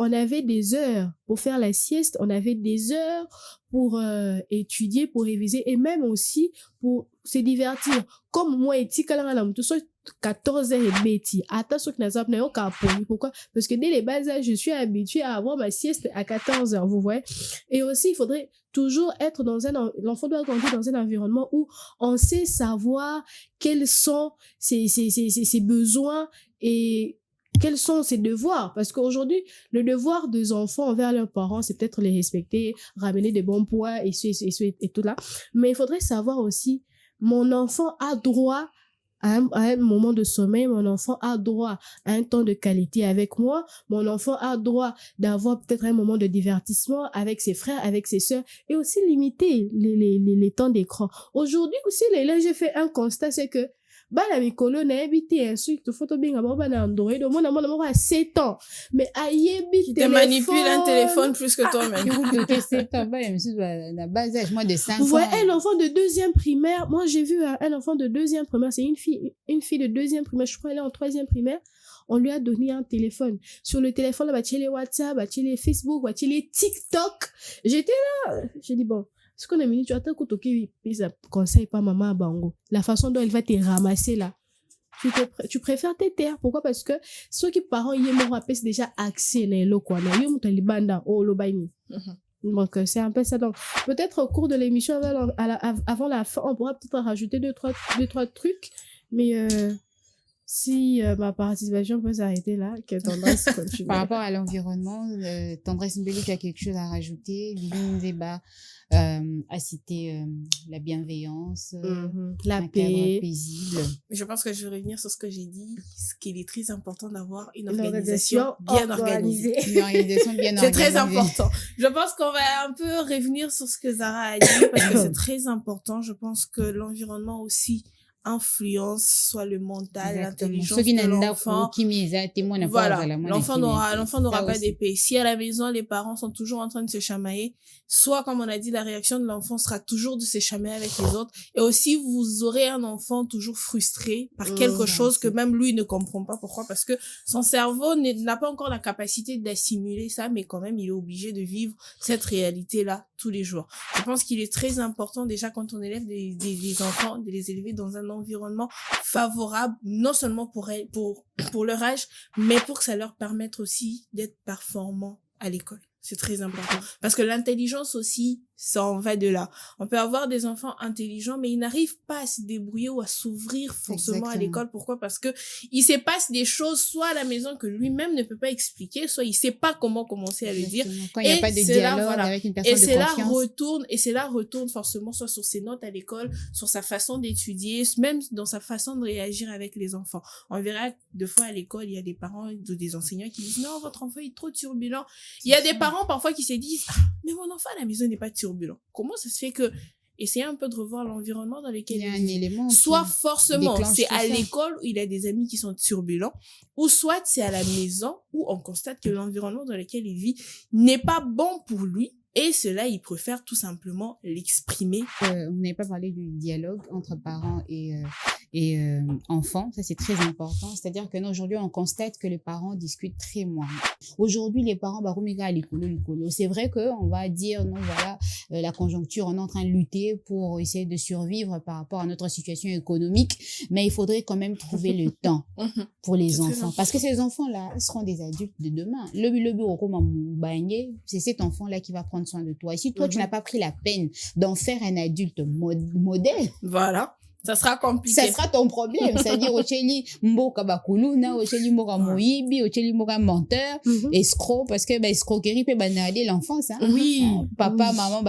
on avait des heures pour faire la sieste, on avait des heures pour étudier, pour réviser et même aussi pour se divertir. Comme moi, tout ça 14h30. Attention que n'a pas pourquoi? Parce que dès les bas âges, je suis habituée à avoir ma sieste à 14h, vous voyez. Et aussi, il faudrait toujours être l'enfant doit grandir dans un environnement où on sait savoir quels sont ses besoins et quels sont ses devoirs? Parce qu'aujourd'hui, le devoir des enfants envers leurs parents, c'est peut-être les respecter, ramener des bons poids et tout là. Mais il faudrait savoir aussi, mon enfant a droit à un moment de sommeil, mon enfant a droit à un temps de qualité avec moi, mon enfant a droit d'avoir peut-être un moment de divertissement avec ses frères, avec ses sœurs, et aussi limiter les temps d'écran. Aujourd'hui aussi, là, j'ai fait un constat, c'est que bana mikolo na habité insulte photo binga bana Android au moins à 7 ans mais ayebi te manipule un téléphone plus que toi-même. Tu 7 ans la base âge moins de 5 ans. Ouais, un enfant de 2e primaire, moi j'ai vu un enfant de 2e primaire, c'est une fille de 2e primaire, je crois elle est en 3e primaire. On lui a donné un téléphone. Sur le téléphone, là, bah, les WhatsApp, bah, les Facebook, bah, les TikTok. J'étais là. J'ai dit, bon, ce qu'on a mis, tu attends que tu conseille pas maman à Bango. La façon dont elle va te ramasser là. Tu préfères te taire. Pourquoi? Parce que ceux qui parents, ils m'ont rappelé, c'est déjà accès, là, quoi. Là, ils m'ont dit, banda, oh, le baini. Donc, c'est un peu ça. Donc, peut-être au cours de l'émission, avant la fin, on pourra peut-être rajouter deux, trois trucs. Mais, si ma participation peut s'arrêter là, que Tendresse continue. Par rapport à l'environnement, Tendresse Mbeli, tu as quelque chose à rajouter? Living Zeba a cité la bienveillance, la paix paisible. Je pense que je vais revenir sur ce que j'ai dit, ce qu'il est très important d'avoir une organisation bien organisée. Une organisation bien organisée. C'est très important. Je pense qu'on va un peu revenir sur ce que Zara a dit parce que c'est très important. Je pense que l'environnement aussi influence soit le mental, Exactement. l'intelligence Ceux qui de n'ont l'enfant. Voilà, l'enfant n'aura pas d'épée. Si à la maison, les parents sont toujours en train de se chamailler, soit, comme on a dit, la réaction de l'enfant sera toujours de se chamailler avec les autres. Et aussi, vous aurez un enfant toujours frustré par quelque chose que même lui ne comprend pas. Pourquoi? Parce que son cerveau n'a pas encore la capacité d'assimiler ça, mais quand même, il est obligé de vivre cette réalité-là tous les jours. Je pense qu'il est très important, déjà, quand on élève des enfants, de les élever dans un environnement favorable, non seulement pour leur âge, mais pour que ça leur permette aussi d'être performants à l'école. C'est très important. Parce que l'intelligence aussi, ça en va de là. On peut avoir des enfants intelligents, mais ils n'arrivent pas à se débrouiller ou à s'ouvrir forcément à l'école. Pourquoi? Parce que il se passe des choses, soit à la maison que lui-même ne peut pas expliquer, soit il sait pas comment commencer à le dire. Quand il n'y a pas de dialogue avec une personne de confiance. Et cela retourne forcément soit sur ses notes à l'école, sur sa façon d'étudier, même dans sa façon de réagir avec les enfants. On verra deux fois à l'école, il y a des parents ou des enseignants qui disent non, votre enfant est trop turbulent. Il y a des parents parfois qui se disent mais mon enfant à la maison n'est pas turbulent. Comment ça se fait que essayez un peu de revoir l'environnement dans lequel il y a un élément soit forcément c'est à l'école où il a des amis qui sont turbulents, ou soit c'est à la maison où on constate que l'environnement dans lequel il vit n'est pas bon pour lui. Et cela, il préfère tout simplement l'exprimer. On n'avait pas parlé du dialogue entre parents et enfants. Ça, c'est très important. C'est-à-dire que nous, aujourd'hui, on constate que les parents discutent très moins. Aujourd'hui, les parents, c'est vrai qu'on va dire, non, voilà, la conjoncture, on est en train de lutter pour essayer de survivre par rapport à notre situation économique, mais il faudrait quand même trouver le temps pour les enfants. Parce que ces enfants-là seront des adultes de demain. Le bureau, c'est cet enfant-là qui va prendre soin de toi. Et si toi, tu n'as pas pris la peine d'en faire un adulte modèle, voilà, ça sera compliqué. Ça sera ton problème. C'est-à-dire, ocheli mboka bakuluna, ocheli mboka moyibi, ocheli mboka menteur, escroc, parce que, escroquerie peut banaler l'enfance, hein. Oui. Papa, maman,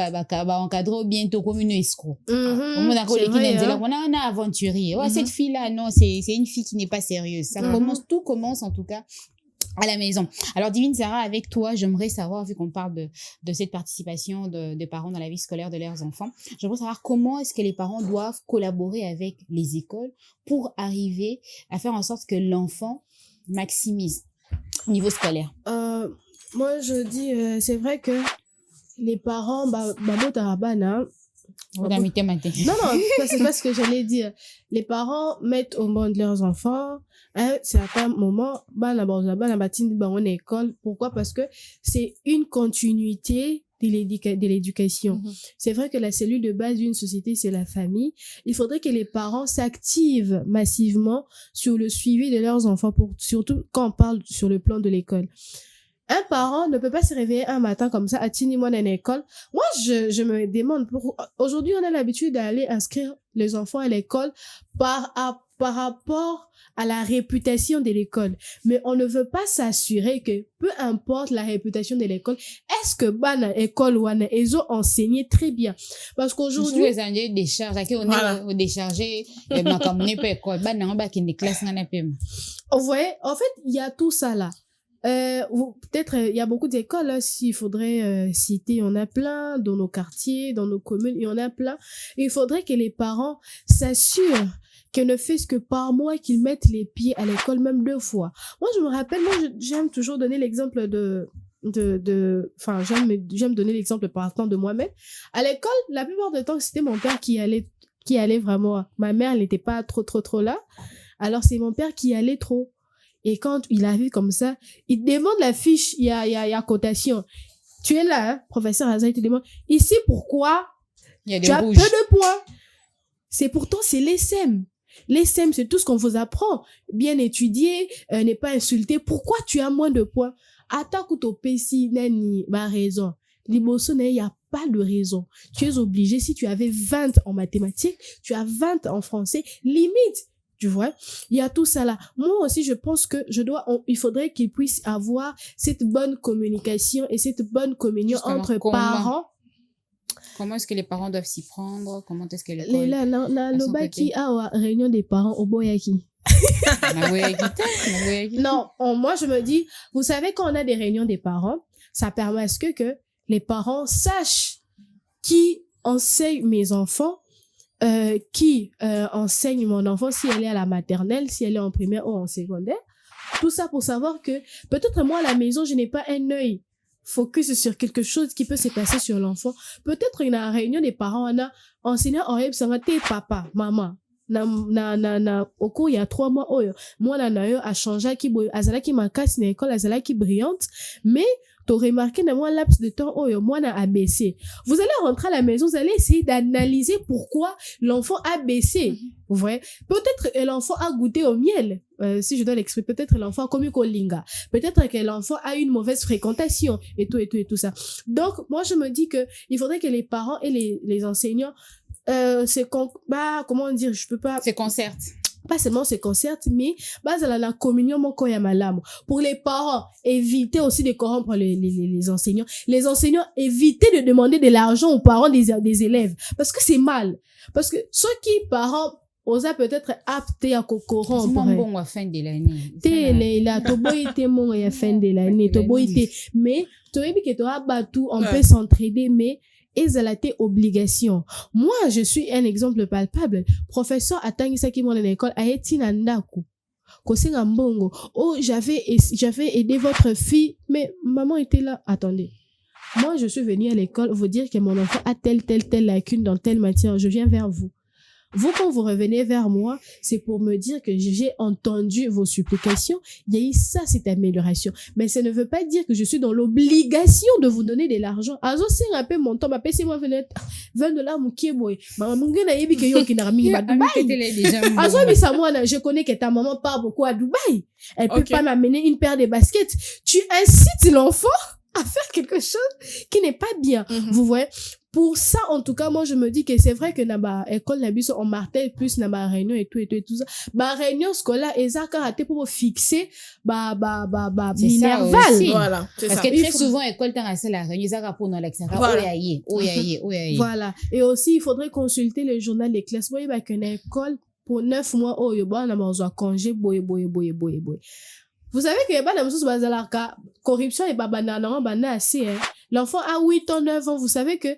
encadrer bientôt comme une escroc. On a un aventurier. Ouais, cette fille-là, non, c'est une fille qui n'est pas sérieuse. Ça tout commence, en tout cas, à la maison. Alors, Divine Sarah, avec toi, j'aimerais savoir, vu qu'on parle de cette participation des parents dans la vie scolaire de leurs enfants, j'aimerais savoir comment est-ce que les parents doivent collaborer avec les écoles pour arriver à faire en sorte que l'enfant maximise au niveau scolaire. Moi, je dis, c'est vrai que les parents, non, c'est pas ce que j'allais dire. Les parents mettent au monde leurs enfants à un certain moment, école. Pourquoi? Parce que c'est une continuité de l'éducation. C'est vrai que la cellule de base d'une société, c'est la famille. Il faudrait que les parents s'activent massivement sur le suivi de leurs enfants, surtout quand on parle sur le plan de l'école. Un parent ne peut pas se réveiller un matin comme ça, à Tinimon à l'école. Moi, je me demande, aujourd'hui, on a l'habitude d'aller inscrire les enfants à l'école par rapport à la réputation de l'école. Mais on ne veut pas s'assurer que, peu importe la réputation de l'école, est-ce que bana école ou ils ont enseigné très bien? Parce qu'aujourd'hui, les années décharge, on est déchargé, vous voyez, en fait, il y a tout ça là. Peut-être il y a beaucoup d'écoles là, s'il faudrait citer, il y en a plein dans nos quartiers, dans nos communes, il y en a plein. Et il faudrait que les parents s'assurent que ne fait-ce que par mois qu'ils mettent les pieds à l'école même 2 fois. Moi je me rappelle, j'aime toujours donner l'exemple j'aime donner l'exemple par temps de moi-même. À l'école, la plupart du temps c'était mon père qui allait vraiment. Ma mère elle n'était pas trop là. Alors c'est mon père qui allait trop. Et quand il a vu comme ça, il demande la fiche, il y a cotation. Tu es là, hein, professeur Hazard, il te demande, ici, pourquoi tu as peu de points? C'est pourtant, c'est l'ESSEM. L'ESSEM, c'est tout ce qu'on vous apprend. Bien étudier, ne pas insulter. Pourquoi tu as moins de points? Attaque ou topesi, nani, raison. Liboso, il n'y a pas de raison. Tu es obligé, si tu avais 20 en mathématiques, tu as 20 en français, limite. Tu vois, il y a tout ça là. Moi aussi, je pense que il faudrait qu'il puisse avoir cette bonne communication et cette bonne communion entre parents. Comment est-ce que les parents doivent s'y prendre? Comment est-ce que qui a réunion des parents au Boyaki? Non, moi je me dis, vous savez, quand on a des réunions des parents, ça permet à ce que les parents sachent qui enseigne mes enfants, qui enseigne mon enfant, si elle est à la maternelle, si elle est en primaire ou en secondaire. Tout ça pour savoir que peut-être moi à la maison, je n'ai pas un œil focus sur quelque chose qui peut se passer sur l'enfant. Peut-être une réunion des parents, on a enseignant en papa, maman. Au cours il y a 3 mois, moi a changé qui azala qui manquasse une école, azala qui brillante, mais tu remarqué dans moi laps de temps moi a baissé. Vous allez rentrer à la maison, vous allez essayer d'analyser pourquoi l'enfant a baissé. Vous voyez, peut-être l'enfant a goûté au miel, si je dois l'exprimer, peut-être l'enfant a commis kolinga, peut-être que l'enfant a une mauvaise fréquentation et tout ça. Donc moi je me dis que il faudrait que les parents et les enseignants comment dire, je peux pas C'est concerte. Pas seulement se concertent, mais la communion pour les parents, éviter aussi de corrompre les enseignants. Les enseignants, éviter de demander de l'argent aux parents des élèves, parce que c'est mal. Parce que ceux qui parents osent peut-être aptes à corrompre. C'est bon à fin de l'année. Fin de l'année, mais on peut s'entraider, mais et zalaté obligation. Moi, je suis un exemple palpable. Professeur atangisa ki mon école a eti na ndaku. Kosenga mbongo. Oh, j'avais aidé votre fille, mais maman était là. Attendez. Moi, je suis venue à l'école vous dire que mon enfant a telle lacune dans telle matière. Je viens vers vous. Vous, quand vous revenez vers moi, c'est pour me dire que j'ai entendu vos supplications. Il y a eu ça, cette amélioration. Mais ça ne veut pas dire que je suis dans l'obligation de vous donner de l'argent. Azo, c'est un peu mon temps. Ma paix, c'est moi, $20, mon kieboy. Maman, mon gars, n'a que yo qui n'a remis à Dubaï. Azo, je connais que ta maman part beaucoup à Dubaï. Elle peut pas m'amener une paire de baskets. Tu incites l'enfant à faire quelque chose qui n'est pas bien. Vous voyez? Pour ça, en tout cas, moi, je me dis que c'est vrai que dans l'école, on martèle plus dans la réunion et tout ça. Réunion scolaire, ils ont raté pour fixer, minerval. Voilà. Parce que très souvent, l'école, t'as rassé la réunion, ils ont rapport dans l'extérieur. Voilà. Et aussi, il faudrait consulter le journal des classes. Moi, il y a une école pour 9 mois, on a besoin de congé, Vous savez que y a pas corruption et assez, hein. L'enfant a 8 ans, 9 ans, vous savez que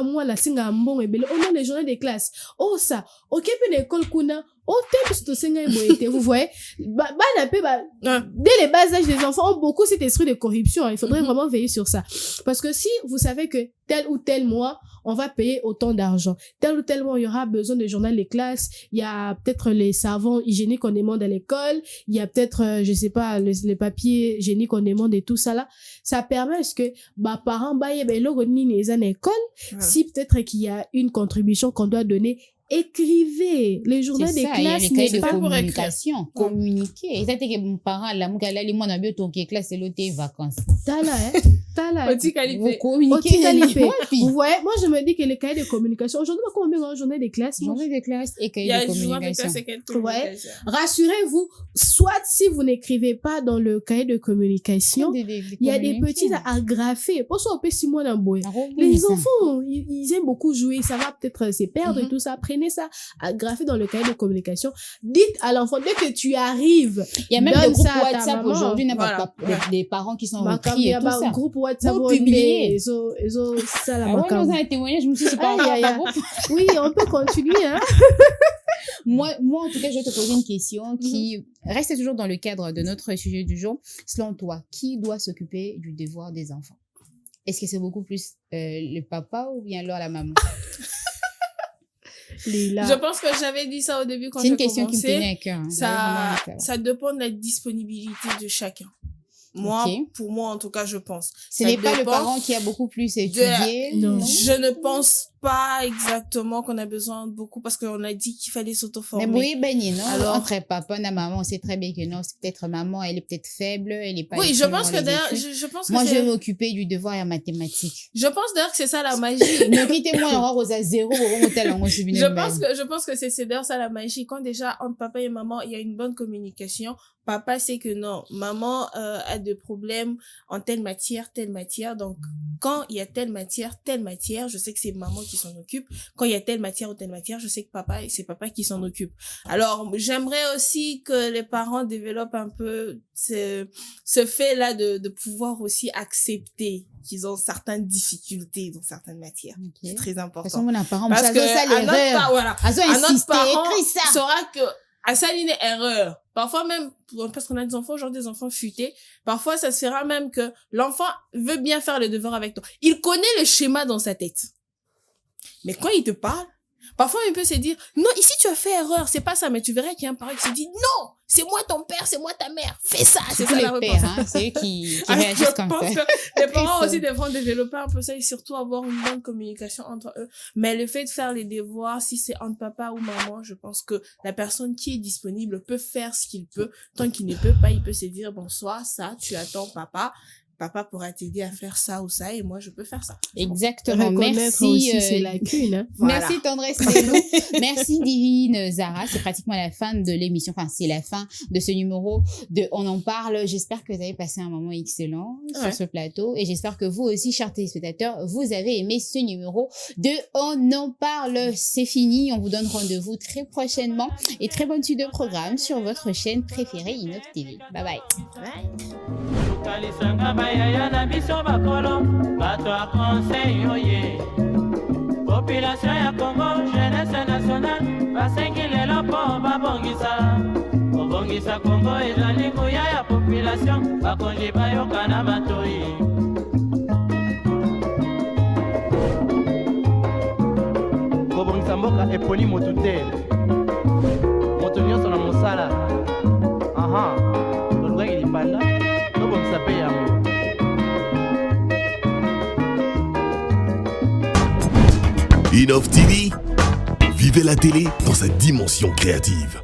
moi la singa mbon ebele on les journées des classes ça OK puis l'école kuna vous voyez dès les bas âges des enfants ont beaucoup cet esprit de corruption, il faudrait vraiment veiller sur ça, parce que si vous savez que tel ou tel mois on va payer autant d'argent, tel ou tel mois il y aura besoin de journal des classes, il y a peut-être les savons hygiéniques qu'on demande à l'école, il y a peut-être je sais pas les papiers hygiéniques qu'on demande et tout ça là, ça permet à ce que parents école, si peut-être qu'il y a une contribution qu'on doit donner, écrivez les journaux des classes, n'est pas pour communication, communiquer. Et ça que mon parent là, moi na bio ton classe c'est l'autre vacances. Tala. Vous communiquez. Vous voyez, moi je me dis que les cahiers de communication, aujourd'hui, comment on met en journée des classes? Journée des classes et cahiers de communication. Ouais. Rassurez-vous, soit si vous n'écrivez pas dans le cahier de communication, il y a des petits à graffer. Pour ça, on peut 6 mois dans bois. Les enfants, ils aiment beaucoup jouer, ça va peut-être se perdre et tout ça. Prenez ça à graffer dans le cahier de communication. Dites à l'enfant, dès que tu arrives, il y a même des groupes WhatsApp aujourd'hui, des parents qui sont repris et tout ça. Groupe WhatsApp publié. Ça la dans un témoignage, je me suis dit oui, on peut continuer, hein. Moi, en tout cas, je vais te poser une question qui reste toujours dans le cadre de notre sujet du jour. Selon toi, qui doit s'occuper du devoir des enfants? Est-ce que c'est beaucoup plus le papa ou bien alors la maman? Je pense que j'avais dit ça au début quand j'ai commencé. C'est une question qui me tenait à cœur. Ça dépend de la disponibilité de chacun. Moi, pour moi, en tout cas, je pense. Ce n'est pas le parent qui a beaucoup plus étudié. Non. Je ne pense pas exactement qu'on a besoin de beaucoup, parce qu'on a dit qu'il fallait s'auto-former. Mais oui, non. Alors, entre papa et maman, on sait très bien que non, c'est peut-être maman, elle est peut-être faible, elle est pas. Oui, je pense que d'ailleurs, je pense que moi, je vais m'occuper du devoir en mathématiques. Je pense d'ailleurs que c'est ça la magie. Ne quittez-moi en rose à 0, je pense que c'est d'ailleurs ça la magie. Quand déjà, entre papa et maman, il y a une bonne communication, papa sait que non, maman a des problèmes en telle matière, donc quand il y a telle matière, je sais que c'est maman qui qui s'en occupe. Quand il y a telle matière ou telle matière, je sais que c'est papa qui s'en occupe. Alors, j'aimerais aussi que les parents développent un peu ce fait-là de pouvoir aussi accepter qu'ils ont certaines difficultés dans certaines matières. Okay. C'est très important. Parce que un autre parent saura que à ça, il y a une erreur. Parfois même, parce qu'on a des enfants aujourd'hui, des enfants futés, parfois ça se fera même que l'enfant veut bien faire le devoir avec toi. Il connaît le schéma dans sa tête. Mais quand il te parle, parfois il peut se dire, non, ici tu as fait erreur, c'est pas ça, mais tu verras qu'il y a un parent qui se dit, non, c'est moi ton père, c'est moi ta mère, fais ça. C'est ça la réponse. Hein, c'est eux qui réagissent comme ça. Je pense que les parents aussi devront développer un peu ça et surtout avoir une bonne communication entre eux. Mais le fait de faire les devoirs, si c'est entre papa ou maman, je pense que la personne qui est disponible peut faire ce qu'il peut. Tant qu'il ne peut pas, il peut se dire, bon, soit ça, tu attends papa. Papa pourra t'aider à faire ça ou ça et moi je peux faire ça. Exactement. Merci aussi ses lacunes. Hein. Voilà. Merci Tendresse Nelou. Merci Divine Zara. C'est pratiquement la fin de l'émission. Enfin, c'est la fin de ce numéro de On en parle. J'espère que vous avez passé un moment excellent sur ce plateau et j'espère que vous aussi, chers téléspectateurs, vous avez aimé ce numéro de On en parle. C'est fini. On vous donne rendez-vous très prochainement et très bonne suite de programme sur votre chaîne préférée Innov TV. Bye bye. Yaya na biso bakolo bato a conseil oye population ya Congo jeunesse nationale basengi lelo mpo babongisa Congo ezali nguya ya population bakonzi bayoka na matoi kobongisa mboka eponi motu te moto nyonso na mosala tolukaki lipanda tobongisa mpe yango. Innov TV, vivez la télé dans sa dimension créative.